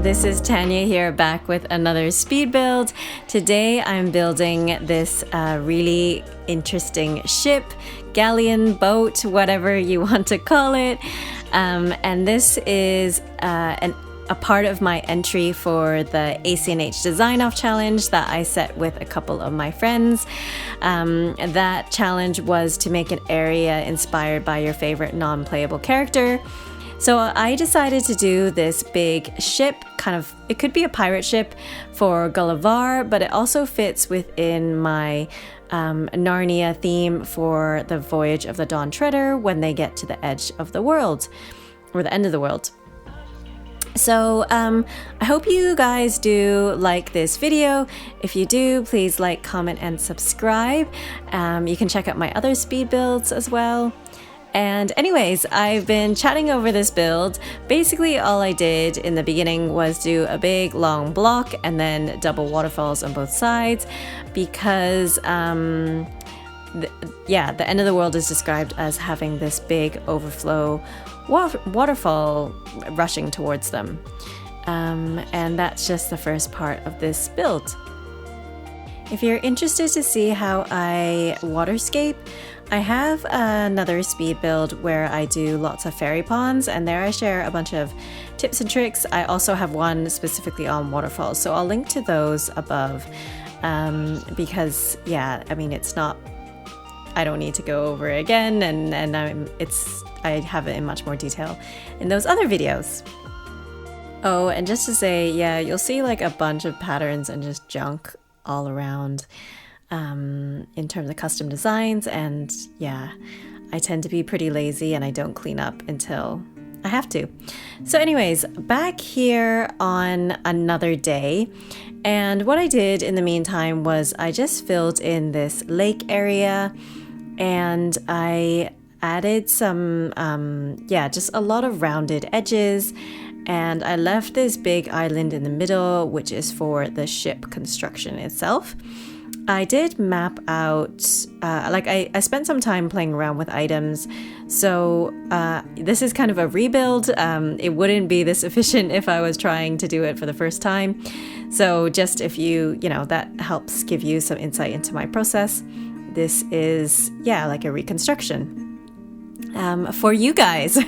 this is Tanya here, back with another speed build. Today I'm building this really interesting ship, galleon, boat, whatever you want to call it. And this is a part of my entry for the ACNH Design Off Challenge that I set with a couple of my friends. That challenge was to make an area inspired by your favorite non-playable character. So I decided to do this big ship, it could be a pirate ship for Gullivarrr, but it also fits within my Narnia theme for the Voyage of the Dawn Treader when they get to the edge of the world, or the end of the world. So I hope you guys do like this video. If you do, please like, comment, and subscribe. You can check out my other speed builds as well. And anyways, I've been chatting over this build. Basically, all I did in the beginning was do a big long block and then double waterfalls on both sides because the end of the world is described as having this big overflow waterfall rushing towards them. And that's just the first part of this build. If you're interested to see how I waterscape, I have another speed build where I do lots of fairy ponds, and there I share a bunch of tips and tricks. I also have one specifically on waterfalls, so I'll link to those above because it's not, I don't need to go over it again, and I have it in much more detail in those other videos. Oh, and just to say, yeah, you'll see like a bunch of patterns and just junk all around in terms of custom designs, and yeah, I tend to be pretty lazy and I don't clean up until I have to. So anyways, back here on another day, and what I did in the meantime was I just filled in this lake area, and I added some just a lot of rounded edges, and I left this big island in the middle, which is for the ship construction itself. I did map out, I spent some time playing around with items, so this is kind of a rebuild. It wouldn't be this efficient if I was trying to do it for the first time. So just if that helps give you some insight into my process. This is, like a reconstruction for you guys.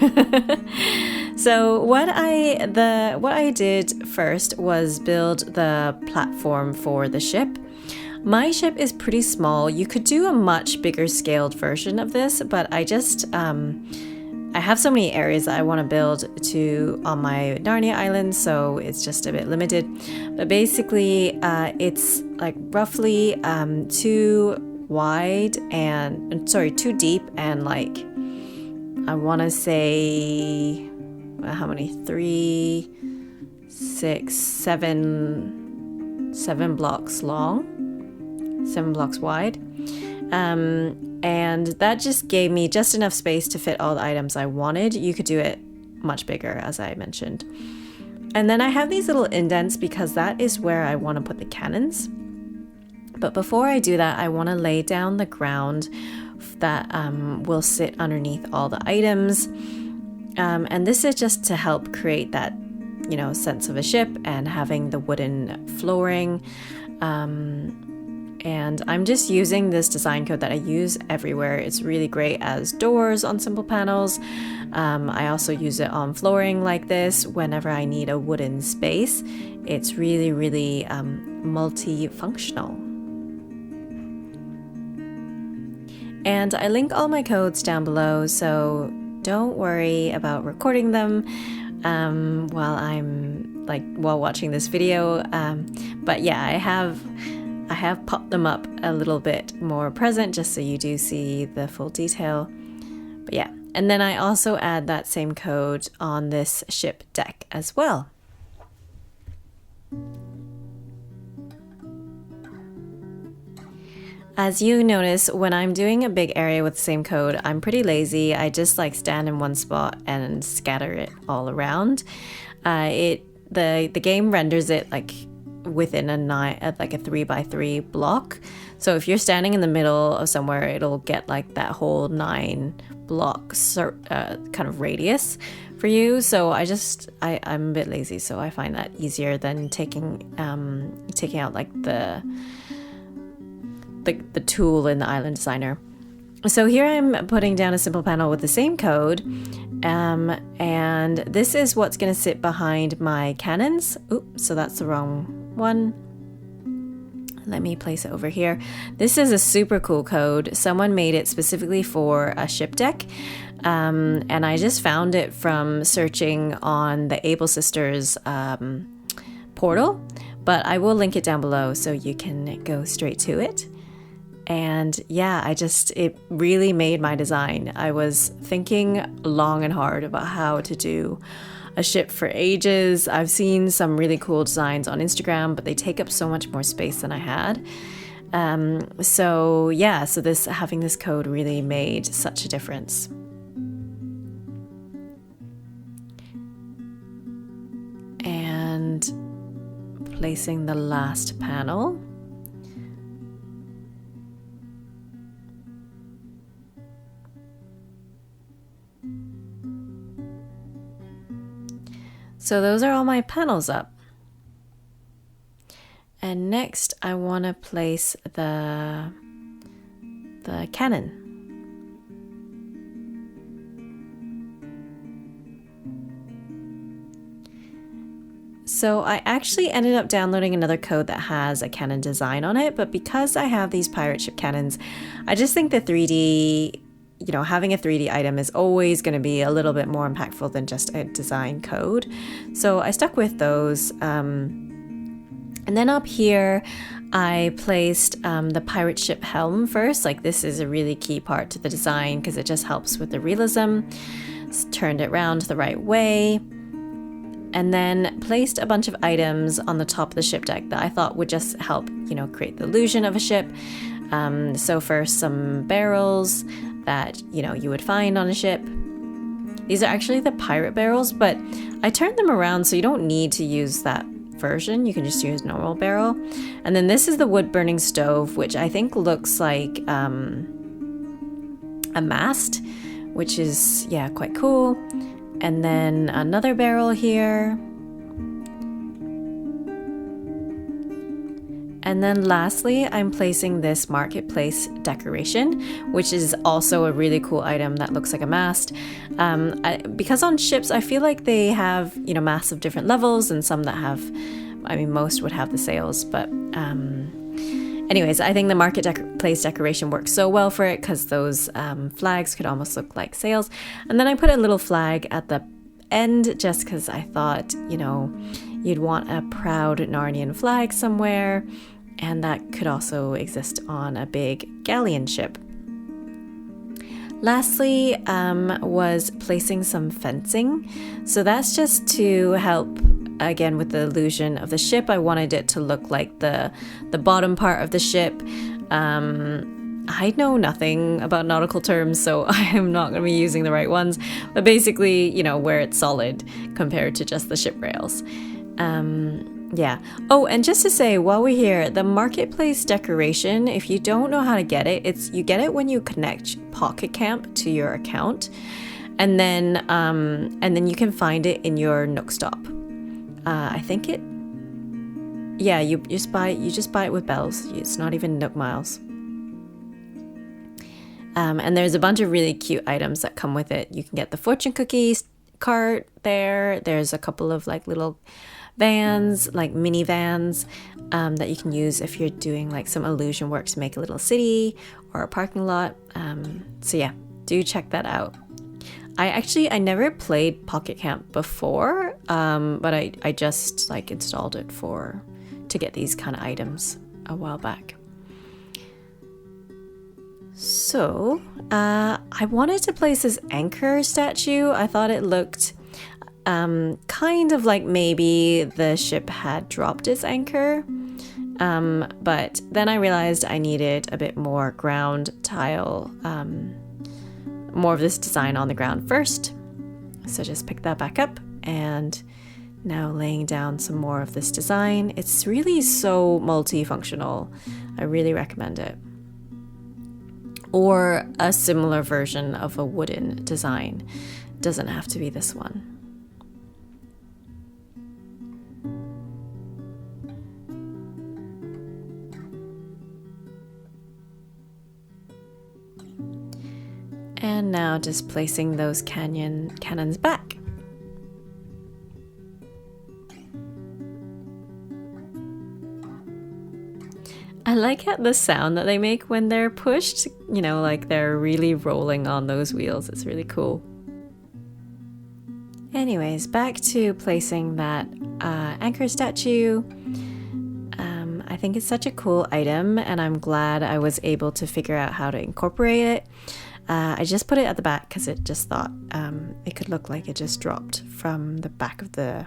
So what I did first was build the platform for the ship. My ship is pretty small. You could do a much bigger scaled version of this, but I just I have so many areas that I want to build on my Narnia Island, so it's just a bit limited. But basically, it's like roughly too deep, and like I want to say how many? 3, 6, 7 blocks long. 7 blocks wide, and that just gave me just enough space to fit all the items I wanted. You could do it much bigger, as I mentioned. And then I have these little indents because that is where I want to put the cannons. But before I do that, I want to lay down the ground that will sit underneath all the items, and this is just to help create that sense of a ship and having the wooden flooring. And I'm just using this design code that I use everywhere. It's really great as doors on simple panels. I also use it on flooring like this whenever I need a wooden space. It's really, really multifunctional. And I link all my codes down below, so don't worry about recording them while watching this video. But yeah, I have popped them up a little bit more present just so you do see the full detail. But yeah, and then I also add that same code on this ship deck as well. As you notice, when I'm doing a big area with the same code, I'm pretty lazy. I just stand in one spot and scatter it all around. The game renders it within a 3x3 block. So if you're standing in the middle of somewhere, it'll get that whole 9 block kind of radius for you. So I'm a bit lazy, so I find that easier than taking out like the tool in the Island Designer. So here I'm putting down a simple panel with the same code, and this is what's going to sit behind my cannons. Oops, so that's the wrong one. Let me place it over here. This is a super cool code. Someone made it specifically for a ship deck, and I just found it from searching on the Able Sisters portal, but I will link it down below so you can go straight to it. And yeah, it really made my design. I was thinking long and hard about how to do a ship for ages. I've seen some really cool designs on Instagram, but they take up so much more space than I had. So having this code really made such a difference. And placing the last panel. So those are all my panels up. And next I want to place the cannon. So I actually ended up downloading another code that has a cannon design on it, but because I have these pirate ship cannons, I just think the 3D, having a 3D item is always going to be a little bit more impactful than just a design code. So I stuck with those. And then up here, I placed the pirate ship helm first. Like, this is a really key part to the design because it just helps with the realism. Turned it around the right way. And then placed a bunch of items on the top of the ship deck that I thought would just help, create the illusion of a ship. So first, some barrels that you would find on a ship. These are actually the pirate barrels, but I turned them around so you don't need to use that version. You can just use normal barrel. And then this is the wood burning stove, which I think looks like a mast, which is quite cool. And then another barrel here. And then lastly, I'm placing this marketplace decoration, which is also a really cool item that looks like a mast. Because on ships, I feel like they have, masts of different levels, and some that have, most would have the sails. But anyways, I think the marketplace decoration works so well for it because those flags could almost look like sails. And then I put a little flag at the end just because I thought, you'd want a proud Narnian flag somewhere, and that could also exist on a big galleon ship. Lastly, was placing some fencing. So that's just to help, again, with the illusion of the ship. I wanted it to look like the bottom part of the ship. I know nothing about nautical terms, so I am not going to be using the right ones. But basically, where it's solid compared to just the ship rails. Oh, and just to say, while we're here, the marketplace decoration, if you don't know how to get it, you get it when you connect Pocket Camp to your account, and then you can find it in your Nook Stop. I think it. Yeah, you just buy it with bells. It's not even Nook Miles. And there's a bunch of really cute items that come with it. You can get the fortune cookies cart there. There's a couple of little vans, like mini vans, that you can use if you're doing some illusion work to make a little city or a parking lot. So yeah, do check that out. I never played Pocket Camp before, but I just installed it to get these kind of items a while back. So I wanted to place this anchor statue. I thought it looked kind of like maybe the ship had dropped its anchor, but then I realized I needed a bit more ground tile, more of this design on the ground first. So just pick that back up, and now laying down some more of this design. It's really so multifunctional. I really recommend it. Or a similar version of a wooden design. Doesn't have to be this one. And now just placing those cannons back. I like how the sound that they make when they're pushed, you know, like they're really rolling on those wheels. It's really cool. Anyways, back to placing that anchor statue. I think it's such a cool item, and I'm glad I was able to figure out how to incorporate it. I just put it at the back because it just thought it could look like it just dropped from the back of the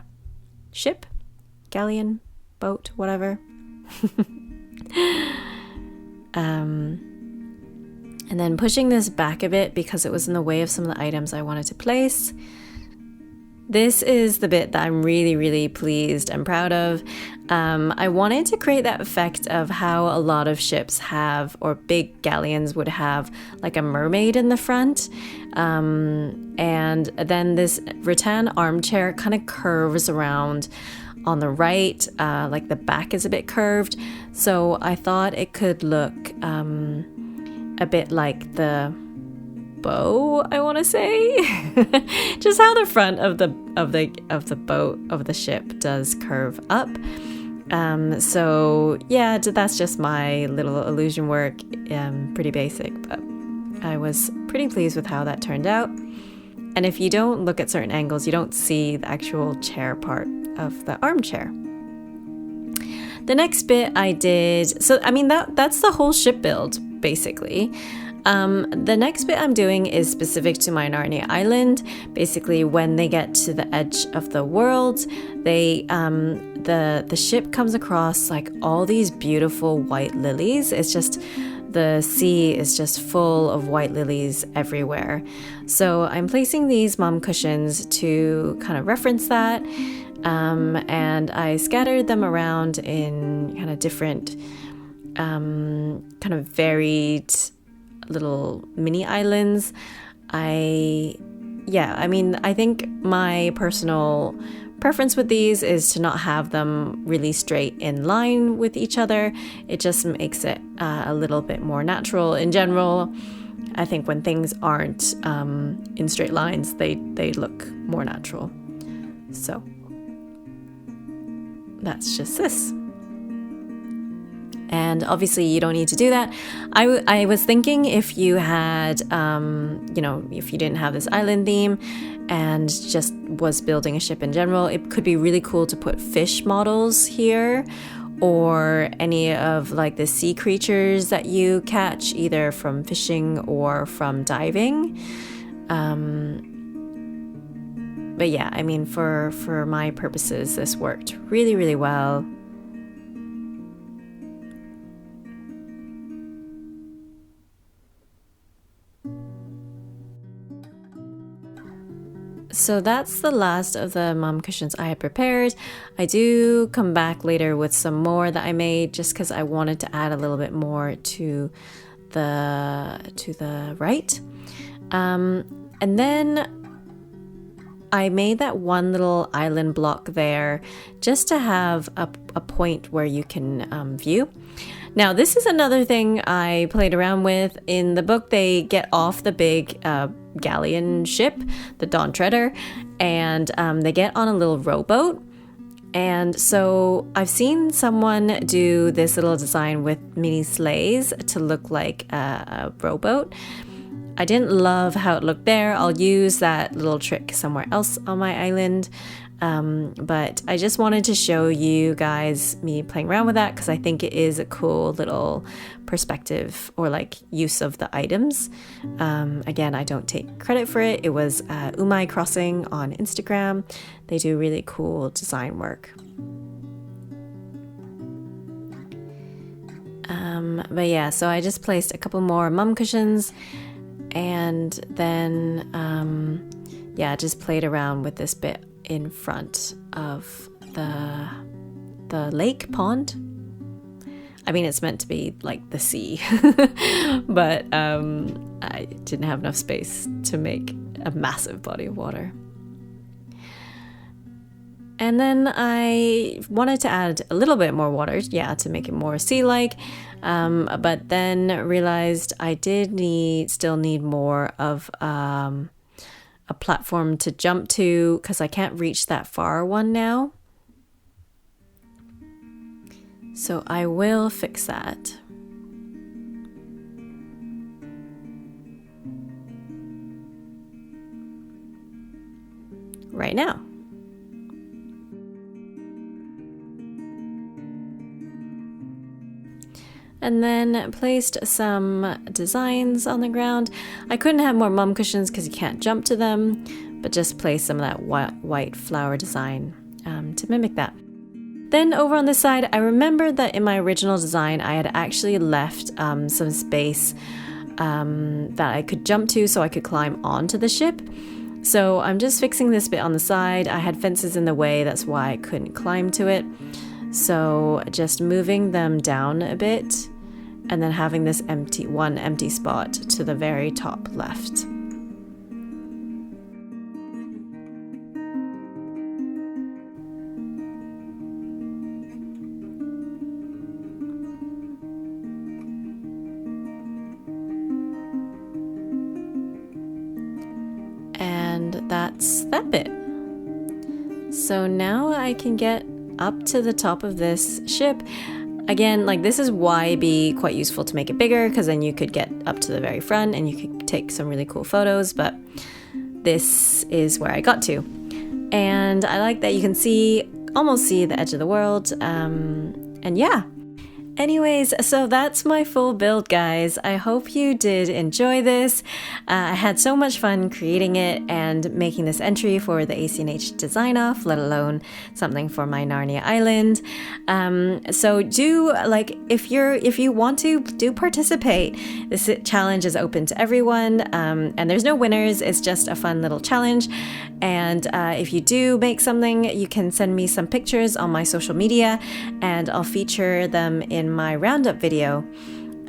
ship, galleon, boat, whatever. And then pushing this back a bit because it was in the way of some of the items I wanted to place. This is the bit that I'm really, really pleased and proud of. I wanted to create that effect of how a lot of ships have, or big galleons would have, like a mermaid in the front. And then this rattan armchair kind of curves around on the right, like the back is a bit curved. So I thought it could look a bit like the bow, I want to say. Just how the front of the boat of the ship does curve up. So yeah, that's just my little illusion work. Pretty basic, but I was pretty pleased with how that turned out. And if you don't look at certain angles, you don't see the actual chair part of the armchair. The next bit I did, so I mean that's the whole ship build basically. The next bit I'm doing is specific to my Narnia Island. Basically, when they get to the edge of the world, they the ship comes across like all these beautiful white lilies. It's just the sea is just full of white lilies everywhere. So I'm placing these mom cushions to kind of reference that. And I scattered them around in kind of different, kind of varied little mini islands. I think my personal preference with these is to not have them really straight in line with each other. It just makes it a little bit more natural. In general, I think when things aren't in straight lines, they look more natural. So that's just this. And obviously you don't need to do that. I was thinking if you had, if you didn't have this island theme and just was building a ship in general, it could be really cool to put fish models here, or any of like the sea creatures that you catch either from fishing or from diving. But yeah, I mean, for my purposes, this worked really, really well. So that's the last of the mom cushions I had prepared. I do come back later with some more that I made just because I wanted to add a little bit more to the right. And then I made that one little island block there just to have a point where you can view. Now, this is another thing I played around with. In the book, they get off the big galleon ship, the Dawn Treader, and they get on a little rowboat. And so I've seen someone do this little design with mini sleighs to look like a rowboat. I didn't love how it looked there. I'll use that little trick somewhere else on my island. But I just wanted to show you guys me playing around with that because I think it is a cool little perspective or like use of the items. Again, I don't take credit for it. It was Umai Crossing on Instagram. They do really cool design work. But yeah, so I just placed a couple more mum cushions and then just played around with this bit in front of the lake pond. I mean, it's meant to be like the sea, but I didn't have enough space to make a massive body of water. And then I wanted to add a little bit more water, yeah, to make it more sea-like. But then realized I still need more of a platform to jump to, because I can't reach that far one now. So I will fix that. Right now. And then placed some designs on the ground. I couldn't have more mum cushions because you can't jump to them, but just placed some of that white flower design to mimic that. Then over on this side, I remembered that in my original design, I had actually left some space that I could jump to so I could climb onto the ship. So I'm just fixing this bit on the side. I had fences in the way, that's why I couldn't climb to it. So just moving them down a bit, and then having this one empty spot to the very top left. And that's that bit. So now I can get up to the top of this ship. Again, like, this is why it'd be quite useful to make it bigger, because then you could get up to the very front and you could take some really cool photos, but this is where I got to. And I like that you can almost see the edge of the world, and yeah. Anyways, so that's my full build, guys. I hope you did enjoy this. I had so much fun creating it and making this entry for the ACNH design off, let alone something for my Narnia Island. So do, like, if you want to, do participate. This challenge is open to everyone, and there's no winners. It's just a fun little challenge. And if you do make something, you can send me some pictures on my social media, and I'll feature them in my roundup video.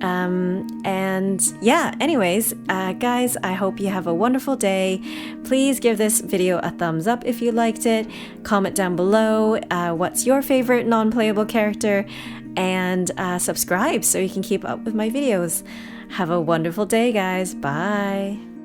And yeah, anyways, guys, I hope you have a wonderful day. Please give this video a thumbs up if you liked it. Comment down below what's your favorite non-playable character, and subscribe so you can keep up with my videos. Have a wonderful day, guys. Bye.